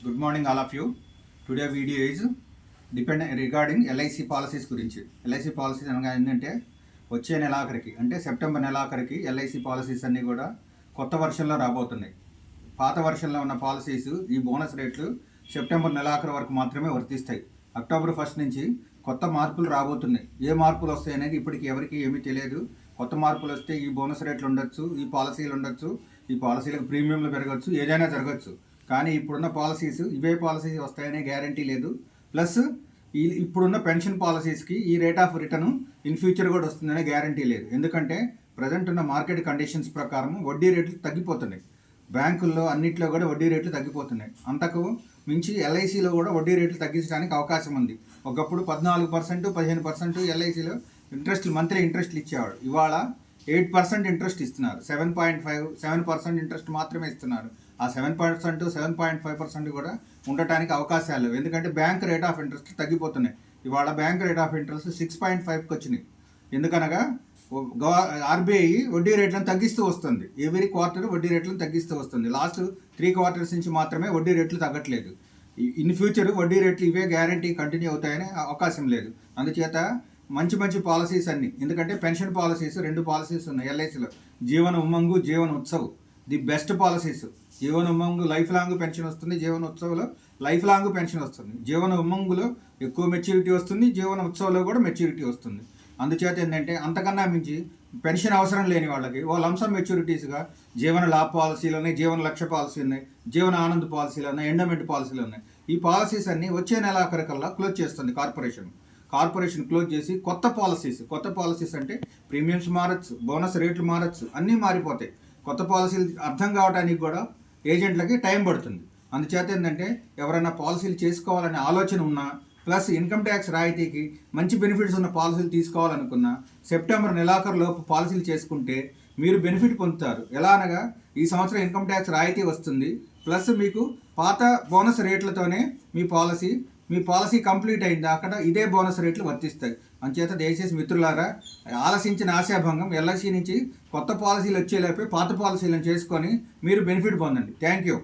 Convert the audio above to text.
Good morning, all of you. Today video is regarding LIC policies గురించి. LIC policies అనగా ఏంటంటే వచ్చే నెలాఖరికి అంటే సెప్టెంబర్ నెలాఖరికి LIC పాలసీస్ అన్నీ కూడా కొత్త వర్షన్లో రాబోతున్నాయి. పాత వర్షన్లో ఉన్న పాలసీస్ ఈ బోనస్ రేట్లు సెప్టెంబర్ నెలాఖరు వరకు మాత్రమే వర్తిస్తాయి. అక్టోబర్ 1 నుంచి కొత్త మార్పులు రాబోతున్నాయి. ఏ మార్పులు వస్తాయి అనేది ఇప్పటికి ఎవరికి ఏమీ తెలియదు. కొత్త మార్పులు వస్తే ఈ బోనస్ రేట్లు ఉండొచ్చు, ఈ పాలసీలు ఉండొచ్చు, ఈ పాలసీలకు ప్రీమియంలు పెరగచ్చు, ఏదైనా జరగచ్చు. కానీ ఇప్పుడున్న పాలసీస్ ఇవే పాలసీస్ వస్తాయనే గ్యారంటీ లేదు. ప్లస్ ఇప్పుడున్న పెన్షన్ పాలసీస్కి ఈ rate of return in future కూడా వస్తుందనే గ్యారంటీ లేదు. ఎందుకంటే ప్రజెంట్ ఉన్న మార్కెట్ కండిషన్స్ ప్రకారం వడ్డీ రేట్లు తగ్గిపోతున్నాయి. బ్యాంకుల్లో అన్నింటిలో కూడా వడ్డీ రేట్లు తగ్గిపోతున్నాయి. అంతకు మించి LICలో కూడా వడ్డీ రేట్లు తగ్గించడానికి అవకాశం ఉంది. ఒకప్పుడు 14%, 15% LICలో మంత్లీ ఇంట్రెస్ట్లు ఇచ్చేవాడు. ఇవాళ 8% ఇంట్రెస్ట్ ఇస్తున్నారు. 7% ఇంట్రెస్ట్ మాత్రమే ఇస్తున్నారు. ఆ 7%, 7.5% కూడా ఉండటానికి అవకాశాలు లేవు. ఎందుకంటే బ్యాంక్ రేట్ ఆఫ్ ఇంట్రెస్ట్ తగ్గిపోతున్నాయి. ఇవాళ బ్యాంక్ రేట్ ఆఫ్ ఇంట్రెస్ట్ 6.5కి వచ్చినాయి. ఎందుకనగా RBI వడ్డీ రేట్లను తగ్గిస్తూ వస్తుంది. ఎవ్రీ క్వార్టర్ వడ్డీ రేట్లను తగ్గిస్తూ వస్తుంది. లాస్ట్ 3 క్వార్టర్స్ నుంచి మాత్రమే వడ్డీ రేట్లు తగ్గట్లేదు. ఇన్ ఫ్యూచర్ వడ్డీ రేట్లు ఇవే గ్యారంటీ కంటిన్యూ అవుతాయనే అవకాశం లేదు. అందుచేత మంచి పాలసీస్ అన్నీ, ఎందుకంటే పెన్షన్ పాలసీస్ 2 పాలసీస్ ఉన్నాయి LICలో. జీవన ఉమంగు, జీవన ఉత్సవ్ ది బెస్ట్ పాలసీస్. జీవన ఉమంగు లైఫ్ లాంగ్ పెన్షన్ వస్తుంది, జీవన ఉత్సవ్లో లైఫ్ లాంగ్ పెన్షన్ వస్తుంది. జీవన ఉమంగులో ఎక్కువ మెచ్యూరిటీ వస్తుంది, జీవన ఉత్సవ్లో కూడా మెచ్యూరిటీ వస్తుంది. అందుచేత ఏంటంటే అంతకన్నా మించి పెన్షన్ అవసరం లేని వాళ్ళకి ఓ లంసమ్ మెచ్యూరిటీస్గా జీవన లాభ పాలసీలు ఉన్నాయి, జీవన లక్ష్య పాలసీ ఉన్నాయి, జీవన ఆనంద్ పాలసీలు ఉన్నాయి, ఎండోమెంట్ పాలసీలు ఉన్నాయి. ఈ పాలసీస్ అన్నీ వచ్చే నెలాఖరికల్లా క్లోజ్ చేస్తుంది కార్పొరేషన్ క్లోజ్ చేసి కొత్త పాలసీస్ అంటే ప్రీమియమ్స్ మారచ్చు, బోనస్ రేట్లు మారచ్చు, అన్నీ మారిపోతాయి. కొత్త పాలసీలు అర్థం కావడానికి కూడా ఏజెంట్లకి టైం పడుతుంది. అందుచేత ఏంటంటే ఎవరైనా పాలసీలు చేసుకోవాలనే ఆలోచన ఉన్నా, ప్లస్ ఇన్కమ్ ట్యాక్స్ రాయితీకి మంచి బెనిఫిట్స్ ఉన్న పాలసీలు తీసుకోవాలనుకున్నా సెప్టెంబర్ నెలాఖరులోపు పాలసీలు చేసుకుంటే మీరు బెనిఫిట్ పొందుతారు. ఎలా అనగా ఈ సంవత్సరం ఇన్కమ్ ట్యాక్స్ రాయితీ వస్తుంది, ప్లస్ మీకు పాత బోనస్ రేట్లతోనే మీ పాలసీ కంప్లీట్ అయింది అక్కడ ఇదే బోనస్ రేట్లు వర్తిస్తాయి. అంచేత దయచేసి మిత్రులారా, ఆలసించిన ఆశాభంగం. LIC నుంచి కొత్త పాలసీలు వచ్చేలోపే పాత పాలసీలను చేసుకొని మీరు బెనిఫిట్ పొందండి. Thank you.